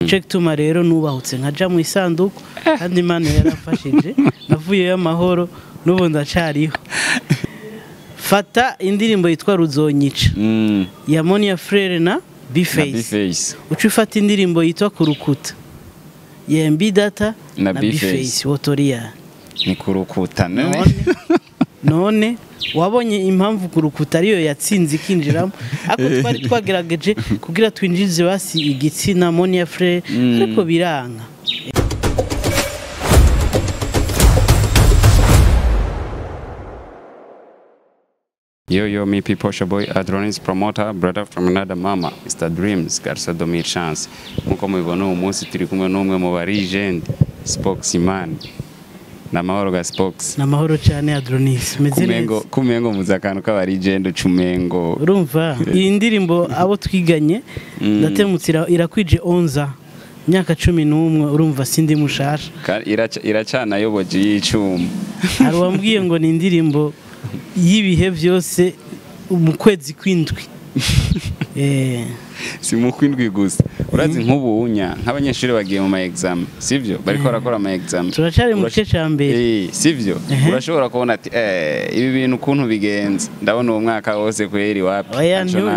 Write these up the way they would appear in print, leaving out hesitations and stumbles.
check tuma rero nubahutse nkaja mu isanduku kandi Imana yarafashije navuye y'amahoro nubu ndacariho fata indirimbo yitwa Ruzonyica ya Monia Frere na B-Face ucifata indirimbo yitwa Kurukuta ya MB Data na B-Face Wotoria ni kurukuta none wabonye impamvu Kurukuta ariyo yatsinze ikinjiramo ako twari twagerageje kugira twinjize basi igitsina Monia Frere ariko biranga. Yo, me people, your boy Adronis promoter, brother from another mama, Mr. Dreams, Garça Domir Chance. Muko mubibona umunsi turi kumwe n'umwe mu barigend, Spokesman. Namahoro ga Spokes. Namahoro cyane Adronis. Kumengo muzakano k'abarigend ucumengo. Urumva iyi ndirimbo abo twiganye ndatemutira irakwije 11 myaka 11 urumva sindi mushasha. Iracana yoboje y'icuma. Hari wambwiye ngo ni indirimbo yibihe byose mu kwezi kwindwi si mu kwindwi gusa urazi nk'ubunya nk'abanyeshuri bagiye mu ma exam sivyo bariko barakora ama exam turacari mu gice cyambere sivyo urashobora kubona ati ibi bintu kuntu bigenze ndabona uwo mwaka wose kweri wapi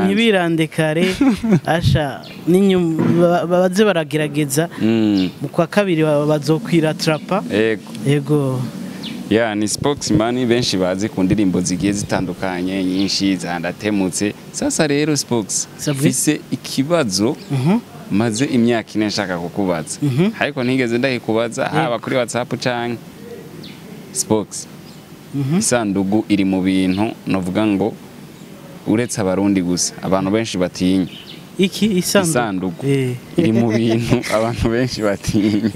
ntibirande kare asha baze baragerageza mu kwa kabiri bazokwira trapa yego ya ni Spokesman benshi bazi ku ndirimbo zigiye zitandukanye nyinshi zandatemutse sasa rero Spokes fise ikibazo maze imyaka ine nshaka kukubaza ariko ntigeze ndahikubaza haba kuri WhatsApp canke Spokes isandugu iri mu bintu novuga ngo uretse abarundi gusa abantu benshi batinya iki isandugu iri mu bintu abantu benshi batinya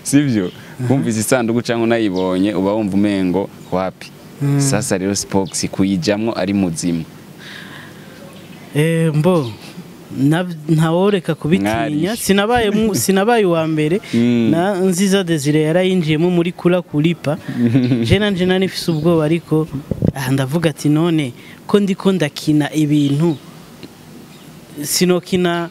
sivyo kumvise isandugu cyangwa nayibonye uba wumva umengo wapi sasa rero Spokes kuyijamwo ari muzima mbo ntaworeka kubitinya sinabaye wa mbere na Nziza Desire yarayinjiyemo muri kula kulipa je nanje nifise ubwoba ariko ndavuga ati none ko ndiko ndakina ibintu sinokina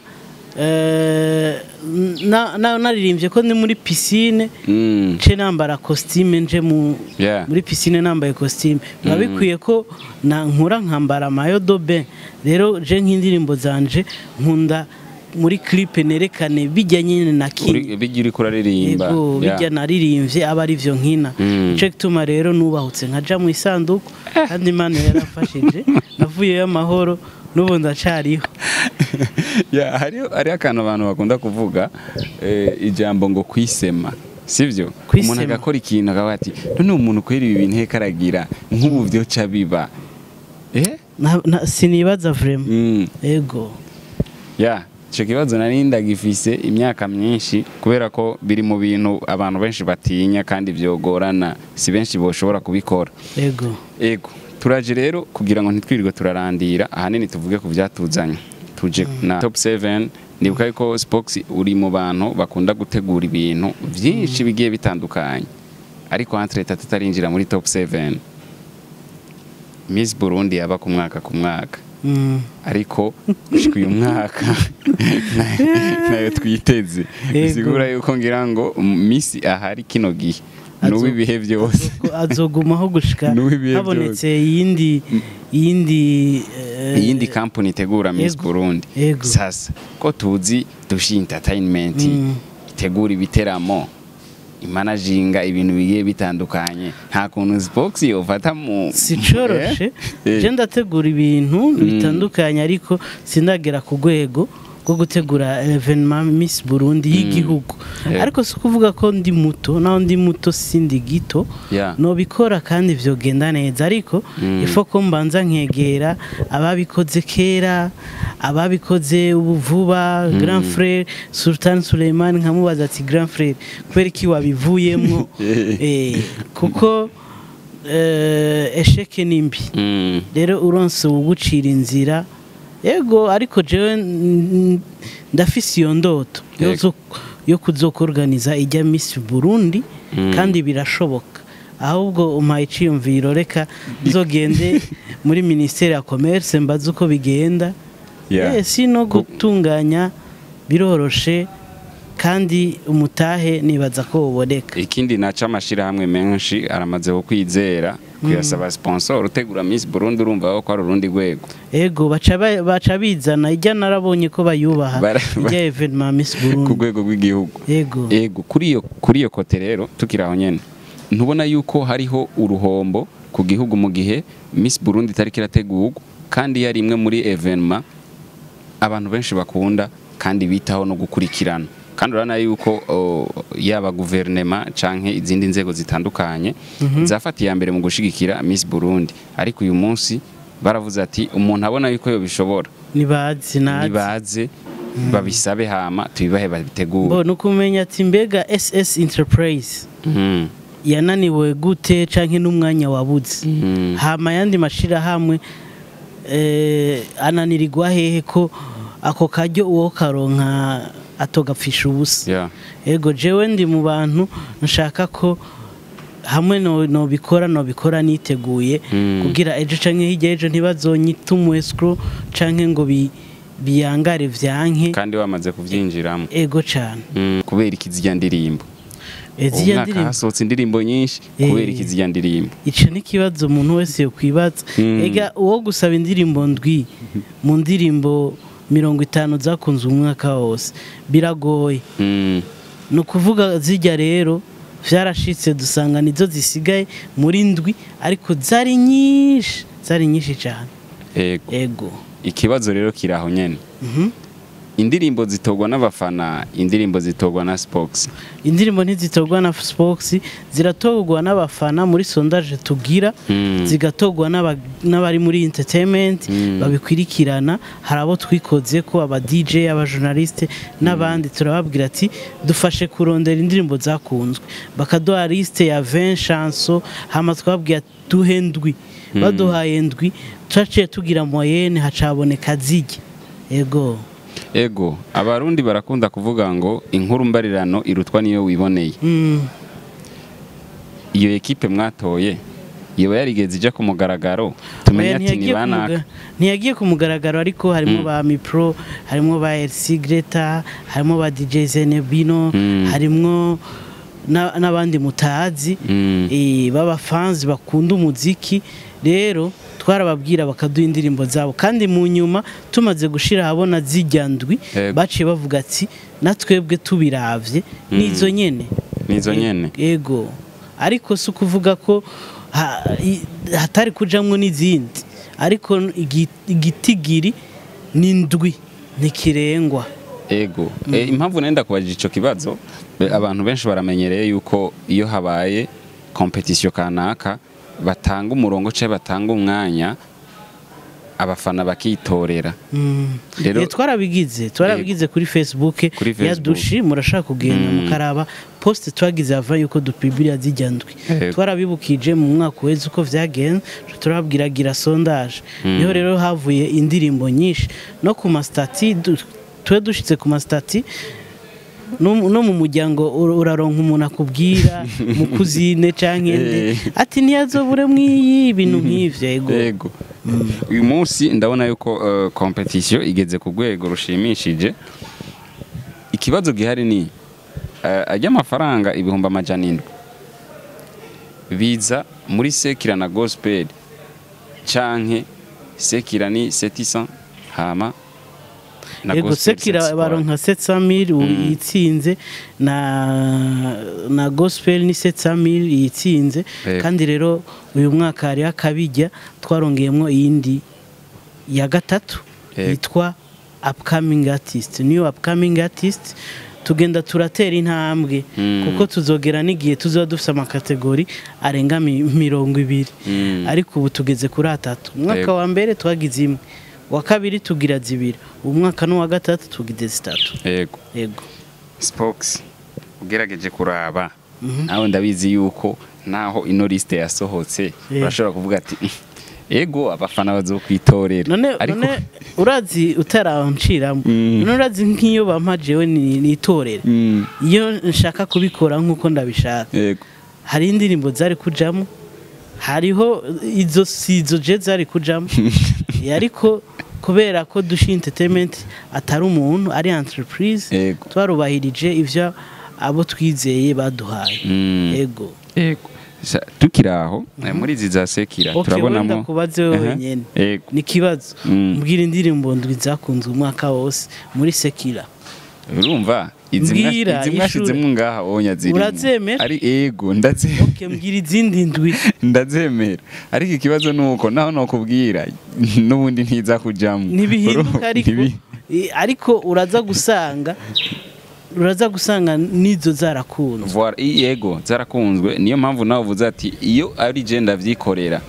naririmbye ko ndi muri piscine nce nambara costume nje muri piscine nambaye costume babikwiye ko nkura nkambara mayo dobe rero je nk'indirimbo zanje nkunda muri clip nerekane bijya nyine nakini bigira kuraririmba bijya naririmbye aba ari byo nkina check tuma rero nubahutse nkaja mu isanduku kandi Imana yarafashije navuye y'amahoro nubu ndacariho ya hari akantu abantu bakunda kuvuga ijambo ngo kwisema sivyo umuntu agakora ikintu akavuga ati none umuntu kwera ibi bintu hekaragira nk'ubu byo ca biba sinibaza vraiment ego ya cyo kibazo narinda gifise imyaka myinshi kubera ko biri mu bintu abantu benshi batinya kandi byogorana si benshi boshobora kubikora ego turaje rero kugira ngo ntitwirirwe turarandira ahanini tuvuge ku byatuzanye tuje na top 7 ndibuka yuko Spokes uri mu bantu bakunda gutegura ibintu byinshi bigiye bitandukanye ariko entre tatarinjira muri top 7 Miss Burundi yaba ku mwaka ariko uyu mwaka nayo twiteze bisigura yuko ngira ngo Miss ahari kino gihe nubibihe byose azogumaho gushika habonetse yindi company itegura Miss Burundi sasa ko tuzi Dushi Entertainment itegura ibiteramo imanaginga ibintu bigiye bitandukanye nta kuntu Spokes yofata mu sicoroshe je ndategura ibintu bitandukanye ariko sindagera ku rwego ko gutegura evenement Miss Burundi y'igihugu ariko si kuvuga ko ndi muto naho ndi muto sindi gito no bikora kandi vyogenda neza ariko ifo ko mbanza nkegera ababikoze kera ababikoze ubuvuba Grand Frère Sultan Suleiman nkamubaza ati Grand Frère kweri ki wabivuyemo kuko esheke nimbi rero uronse ugucira inzira ego ariko jewe ndafise iyo ndoto yo kuzokorganiza ijya Miss Burundi kandi birashoboka ahubwo umpaye iciyumviro reka nzogende muri Ministeri ya Commerce mbaza uko bigenda si no gutunganya biroroshe kandi umutahe nibaza ko uboneka. Ikindi naca amashirahamwe menshi aramaze kwizera kuyasaba sponsor utegura Miss Burundi urumva ko ari urundi rwego. Ego baca bizana ijya narabonye ko bayubaha ijya evenement Miss Burundi ku rwego rw'igihugu. Ego kuri iyo kote rero tukiraho nyene ntubona yuko hariho uruhombo ku gihugu mu gihe Miss Burundi tariki irategurwa kandi yari imwe muri evenement abantu benshi bakunda kandi bitaho no gukurikirana. Kandi urana yuko yaba guverinema canke izindi nzego zitandukanye zafatiye mbere mu gushigikira Miss Burundi, ariko uyu munsi baravuze ati umuntu abona yuko yo bishobora nibaze babisabe hama tubibahe babitegura. Mbona kumenya ati mbega SS Enterprise yananiwe gute canke n'umwanya wabuze hama yandi mashira hamwe ananirirwa hehe ko ako karyo uwo karonka atogapfisha ubusa. Ego jewe ndi mu bantu nshaka ko hamwe no bikora niteguye kugira ejo canke hirya ejo ntibazonyita escrow canke ngo biyangare vyanke kandi wamaze kuvyinjiramo. Ego cane kubera ikizijya ndirimbo hasohotse indirimbo nyinshi kubera ikizijya ndirimbo. Ico ni kibazo umuntu wese yo kwibaza. Ega uwo gusaba indirimbo ndwi mu ndirimbo 50 zakunze umwaka wose biragoye. No kuvuga zijya rero vyarashitse dusanga nizo zisigaye muri ndwi ariko zari nyinshi cyane. Ego ikibazo rero kiraho nyene. Indirimbo zitogwa n'abafana, indirimbo zitogwa na Spox. Indirimbo ntizitogwa na Spox, ziratogwa n'abafana muri sondage tugira, zigatogwa n'abari muri entertainment babikwirikirana. Harabo twikoze ko aba DJ, aba journaliste n'abandi turababwira ati dufashe kurondera indirimbo zakunzwe. Bakaduha liste ya 20 chansons hama twababwira duhendwi. Baduhaye ndwi twaciye tugira moyenne hacaboneka zijye. Ego abarundi barakunda kuvuga ngo inkuru mbarirano irutwa niyo wiboneye. Iyo ekipe mwatoye yewe yarigeze ija ku mugaragaro tumenya ati ni banaka ntiyagiye ku mugaragaro ariko harimo ba Mipro, harimo ba LC Greta, harimo ba DJ Zenebino, harimo n'abandi mutazi baba fans bakunda umuziki. Rero twarababwira bakaduha indirimbo zabo kandi mu nyuma tumaze gushira habona zijyandwi baciye bavuga ati natwebwe tubiravye nizo nyene. Ego ariko si kuvuga ko hatari kujamwo n'izindi ariko igitigiri n'indwi ntikirengwa. Ego impamvu nenda kubajije ico kibazo abantu benshi baramenyereye yuko iyo habaye competition kanaka batanga umurongo cyo batanga umwanya abafana bakitorera. Rero twarabigize kuri Facebook ya Dushi, murashaka kugenda mukaraba post twagize ava yuko dupibira zijyandwi. Twarabibukije mu mwaka weze uko vyagenze turababwiragira sondage. Niho rero havuye indirimbo nyinshi no ku mastati twe dushitse ku mastati no mu muryango uraronka umuntu akubwira mu kuzine canke ati ntiyazobure mwiyi ibintu nk'ivyo. Ego uyu munsi ndabona yuko competition igeze ku rwego rushimishije. Ikibazo gihari ni ajya amafaranga ibihumbi amajana 7 biza muri sekira na gospel canke sekira ni 700 hama Ego sekira baronka 700,000 yitsinze na gospel ni 700,000 yitsinze. Kandi rero uyu mwaka hari akabijya twarongeyemo iyindi ya gatatu yitwa upcoming artist, new upcoming artist. Tugenda turatera intambwe kuko tuzogera n'igihe tuzoba dufite amakategori arenga 20 ariko ubu tugeze kuri 3. Umwaka wa mbere twagize imwe, wa kabiri tugira 2, umwaka no wa gatatu tugize 3. Ego Spox ugerageje kuraba nawe ndabizi yuko naho ino liste yasohotse urashobora kuvuga ati ego abafana bazokwitorera. None urazi utaranciramo none urazi nk'iyo bampajewe nitorera iyo nshaka kubikora nk'uko ndabishaka. Hari indirimbo zari kujamo, hariho izo sizo je zari kujamo ariko kubera ko Dushi Entertainment atari umuntu ari entreprise twarubahirije ivyo abo twizeye baduhaye yego tukiraho muri izi za Sekira turabonamo kubaze wenyene ni kibazo mbwira indirimbo ndwi zakunzwe umwaka wose muri Sekira urumva izi mwashizemo ngaha onya ziri urazemera ari ego ndazemera okay mbwira izindi ndwi ndazemera ariko ikibazo nuko naho nokubwira nubundi ntiza kujamo nibihinduka ariko uraza gusanga nizo zarakunzwe yego zarakunzwe niyo mpamvu nawe uvuze ati iyo ari je ndavyikorera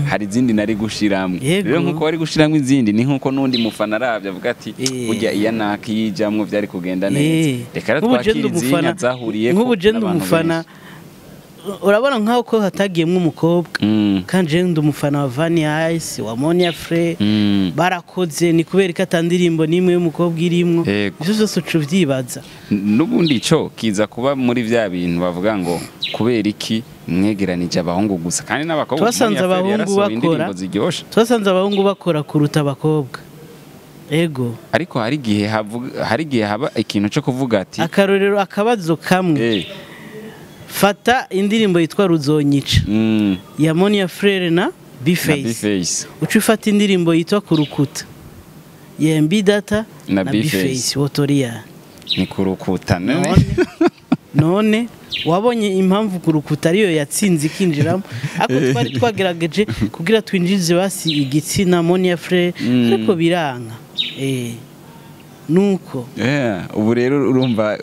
hari izindi nari gushiramwe rero nkuko wari gushiramwe izindi ni nkuko nundi mufana aravye avuga ati burya iya nakijamwe vyari kugenda neza reka twakira izindi zahuriye nk'ubu je ndumufana urabona nkaho ko hatagiyemwe umukobwa kandi je ndumufana wa Vanny Ice wa Monia Frey barakoze ni kubera ko atandirimbo nimwe y'umukobwa irimwo ivyo byose ucuvyibaza nubundi ico kiza kuba muri vya bintu bavuga ngo kubera iki mwegeranije abahungu gusa kandi n'abakobwa twasanze abahungu bakora kuruta abakobwa ego ariko hari gihe haba ikintu cyo kuvuga ati akarorero akabazo kamwe fata indirimbo yitwa Ruzonyica ya Monia Frere na B-Face ucufata indirimbo yitwa Kurukuta ya MB Data na B-Face wotoria ni kurukuta none wabonye impamvu Kurukuta ariyo yatsinze ikinjiramo ako twari twagerageje kugira twinjize basi igitsina Monia Frere ariko biranga nuko ubu rero urumva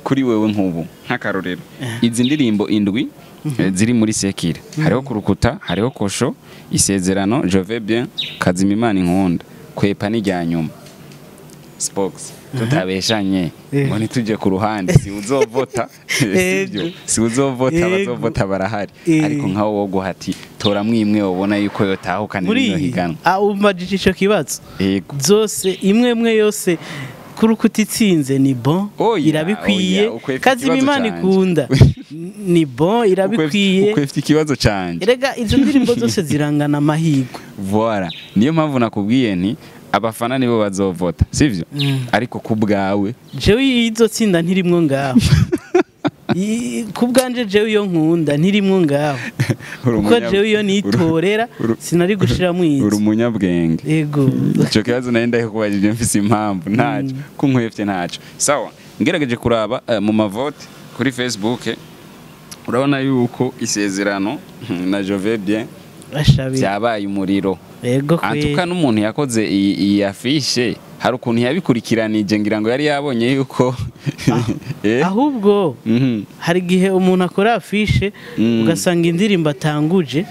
kuri wewe nk'ubu nk'akarorero izi ndirimbo indwi ziri muri Sekira hariho Kurukuta hariho Kosho Isezerano Je vais bien Kazimimana Inkunda Kwepa n'ijyanyuma Spox tutabeshanye ngo nituje ku ruhande si uzovota sivyo si uzovota bazovota barahari ariko nkaho wo guhati tora mwimwe ubona yuko yotahukana no higana umajije ico kibazo zose imwe yose Kurukuta itsinze ni bon irabikwiye Kazimimana Ikunda ni bon irabikwiye ukwefite ikibazo canje erega izo ndirimbo zose zirangana amahirwe voilà niyo mpamvu nakubwiye nti abafana nibo bazovota sivyo ariko kubgawe jewe izo tsinda ntirimwo ngaho kubganje jewe iyo nkunda ntirimwo ngaho kuko jewe iyo nitorera sinari gushira mwiza uri umunyabwenge yego ico kibazo nari kubajije mfise impamvu ntaco kunkwefye ntaco sawa ngerageje kuraba mu mavote kuri Facebook urabona yuko Isezerano na Je vais bien byabaye umuriro yego antuka n'umuntu yakoze iyi afishe hari ukuntu yabikurikiranije ngira ngo yari yabonye yuko ahubwo hari gihe umuntu akora afishe ugasanga indirimbo atanguje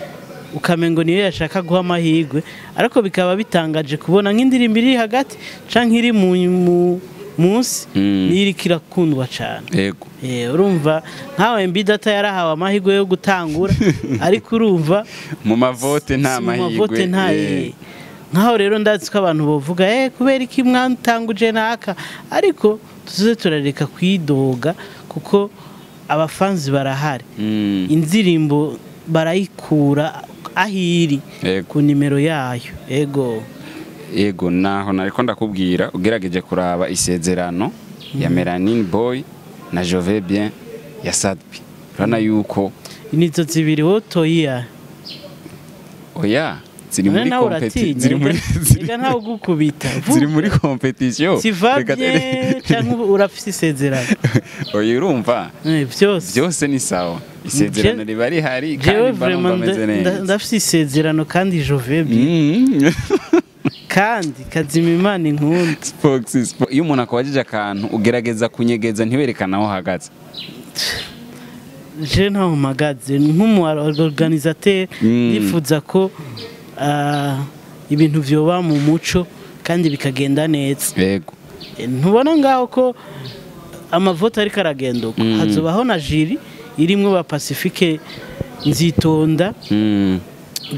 ukamengo niyo yashaka guha amahirwe ariko bikaba bitangaje kubona nk'indirimbo iri hagati canke iri munsi niri kirakundwa cyane yego urumva nkawe MB Data yarahawe amahirwe yo gutangura ariko urumva mu mavote nta mahirwe nkaho rero ndazi ko abantu bovuga kubera iki mwantanguje naka ariko tuze turareka kwidoga kuko abafanzi barahari indirimbo barayikura ahiri ku nimero yayo ego naho nariko ndakubwira ugerageje kuraba Isezerano ya Melanin Boy na Je vais bien ya Sadbi urana yuko nizo zibiri wotoya oya ziri muri competition ziri muri competition sivabye cyangwa urafise Isezerano oya urumva byose ni sawa Isezerano ribari hari kandi bameze neza ndafise Isezerano kandi Je vais bien kandi Kazimimana Inkunda iyo umuntu akabajije akantu ugerageza kunyegeza ntiwerekana aho hagaze je ntaho mpagaze nk'umu organisateur nifuza ko ibintu vyoba mu muco kandi bikagenda neza yego ntubona ngaho ko amavote ariko aragenduka hazobaho na jiri irimwe ba Pacifique Nzitonda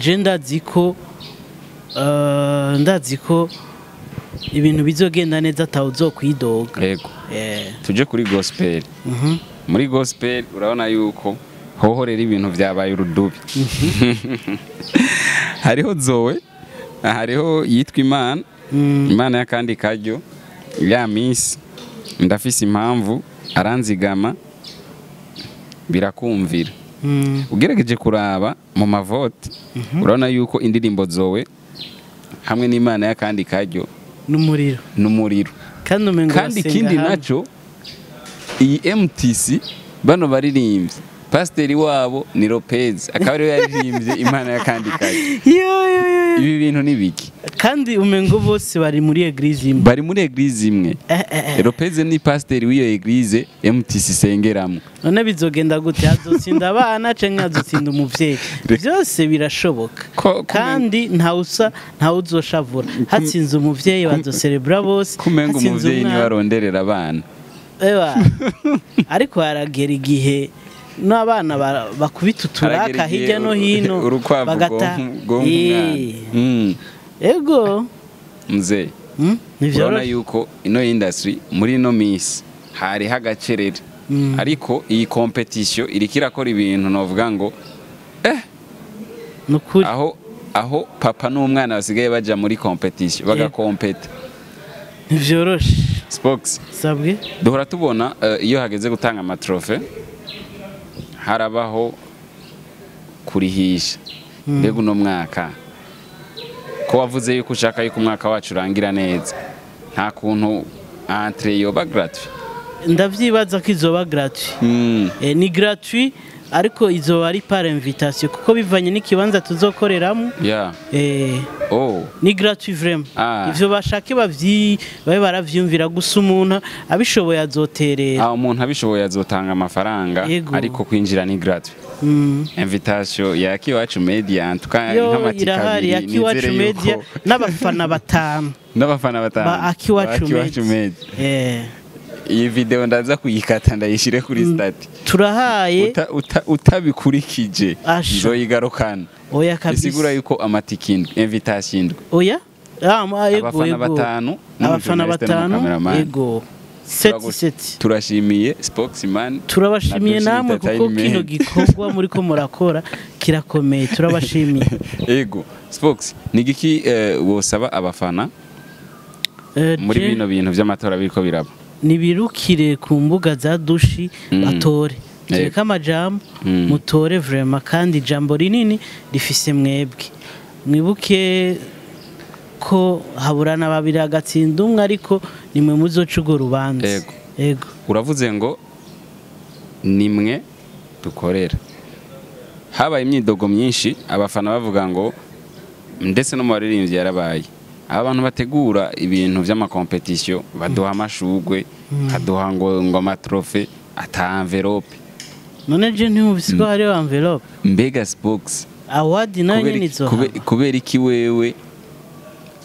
je ndazi ko ibintu bizogenda neza atawuzo kwidoga yego tuje kuri gospel muri gospel urabona yuko hohorera ibintu byabaye urudubi hariho Zoe hariho Yitwa Imana Imana y'akandi karyo ya Miss ndafise impamvu aranzigama birakumvira. Ugerageje kuraba mu mavote urabona yuko indirimbo zowe hamwe n'Imana y'akandi karyo n'umuriro kandi ikindi naco iyi MTC bano baririmbye pasiteri wabo ni Lopez akaba ariwe yaririmbye Imana y'akandi karyo. Ibi bintu ni biki kandi umengo bose bari muri eglise imwe Lopez ni pasiteri w'iyo eglise MTC sengeramo. None bizogenda gute azotsinda abana canke azotsinda umuvyeyi byose birashoboka kandi nta uzoshavura hatsinze umuvyeyi bazocelebra bose kumenga umuvyeyi ni waronderera abana ariko haragera igihe n'abana bakubita uturaka hirya no hino bagata ego mzee urabona yuko ino industry muri ino Miss hari hagacerere ariko iyi competition iriko irakora ibintu novuga ngo nukuri aho papa n'umwana basigaye baja muri competition bagakompeta ntivyoroshe. Spox sabwe duhora tubona iyo hageze gutanga amatrofe harabaho kurihisha mbega uno mwaka ko wavuze yuko ushaka yuko umwaka wacu urangira neza nta kuntu entre yoba gratuit. Ndavyibaza ko izoba gratuit ni gratuit ariko izoba ari par invitation kuko bivanye n'ikibanza tuzokoreramo ni gratuit vraiment. Ivyo bashake babe baravyumvira gusa umuntu abishoboye azoterera umuntu abishoboye azotanga amafaranga ariko kwinjira ni gratuit. Invitation ya Akiwacu Media antuka irahari ya Akiwacu Media n'abafana batanu ba Akiwacu Media. Iyi video ndaza kuyikata ndayishire kuri stati turahaye utabikurikije nzoyigarukana oya kabisa isigura yuko amatiki invitation oya abafana batanu ego turashimiye Spokesman turabashimiye namwe kuko kino gikorwa muri ko murakora kirakomeye turabashimiye ego Spox nigiki wosaba abafana muri bino bintu by'amatora biriko biraba nibirukire ku mbuga za dushi batore reka amajambo mutore vraiment kandi jambo rinini rifise mwebwe mwibuke ko haburana babiri agatsinda umwe ariko nimwe muzocugo rubanza. Ego uravuze ngo nimwe dukorera habaye imyidogo myinshi abafana bavuga ngo ndetse no mu baririmbyi yarabaye abantu bategura ibintu by'amakompetition baduha amashugwe kaduha ngo amatrofe ata envelope. None je ntibisiko hari envelope mbega Spox award nanye nizo kubera iki wewe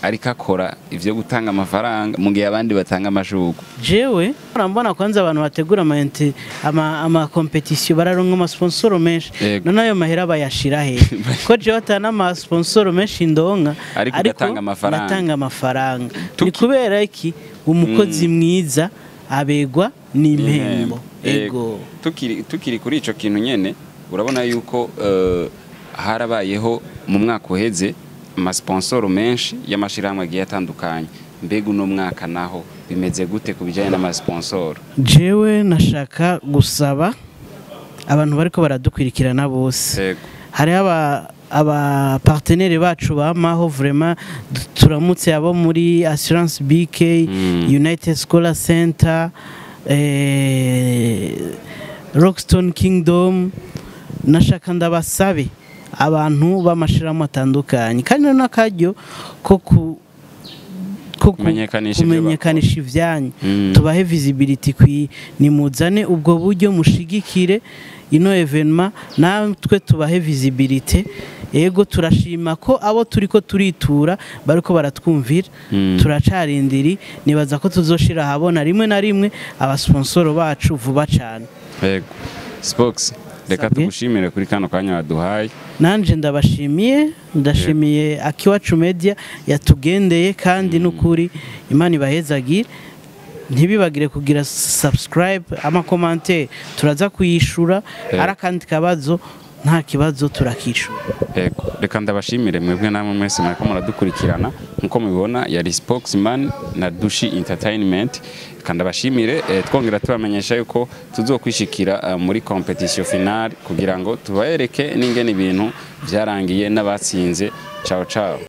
ariko akora ivyo gutanga amafaranga mu gihe abandi batanga amashugwe. Jewe urambona kwanza abantu bategura ama competition bararonka ama sponsor menshi none ayo mahera bayashira he ko je batana ama sponsor menshi ndonka ariko batanga amafaranga ni kubera iki umukozi mwiza abegwa n'impembo. Ego tukiri kuri ico kintu nyene urabona yuko harabayeho mu mwaka uheze amasponsoro menshi y'amashirahamwe agiye atandukanye mbega uno mwaka naho bimeze gute kubijanye n'amasponsoro? Jewe nashaka gusaba abantu bariko baradukwirikirana bose hari aba partenaire bacu bamaho vraiment turamutse abo muri Assurance BK United Scholar Center Rockstone Kingdom nashaka ndabasabe abantu b'amashirahamwe atandukanye kandi n'akaryo ko kumenyekanisha ivyanyu tubahe visibility nimuzane ubwo buryo mushigikire ino evenement natwe tubahe visibility. Ego turashima ko abo turiko turitura bariko baratwumvira turacarindiri nibaza ko tuzoshira habona rimwe na rimwe abasponsoro bacu vuba cyane. Ego Spox reka tugushimire kuri kano kanya waduhaye. Nanje ndashimiye Akiwacu Media yatugendeye kandi n'ukuri Imana ibahezagire ntibibagire kugira subscribe ama commentaire turaza kuyishura arakandi kabazo nta kibazo turakishura. Reka ndabashimire mwebwe namwe mwese mwariko muradukurikirana nkuko mubibona yari Spokesman na Dushi Entertainment. Kandi abashimire twongera tubamenyesha yuko tuzokwishikira muri competition finale kugira ngo tubaereke n'ingene ibintu byarangiye n'abatsinze. Ciao ciao.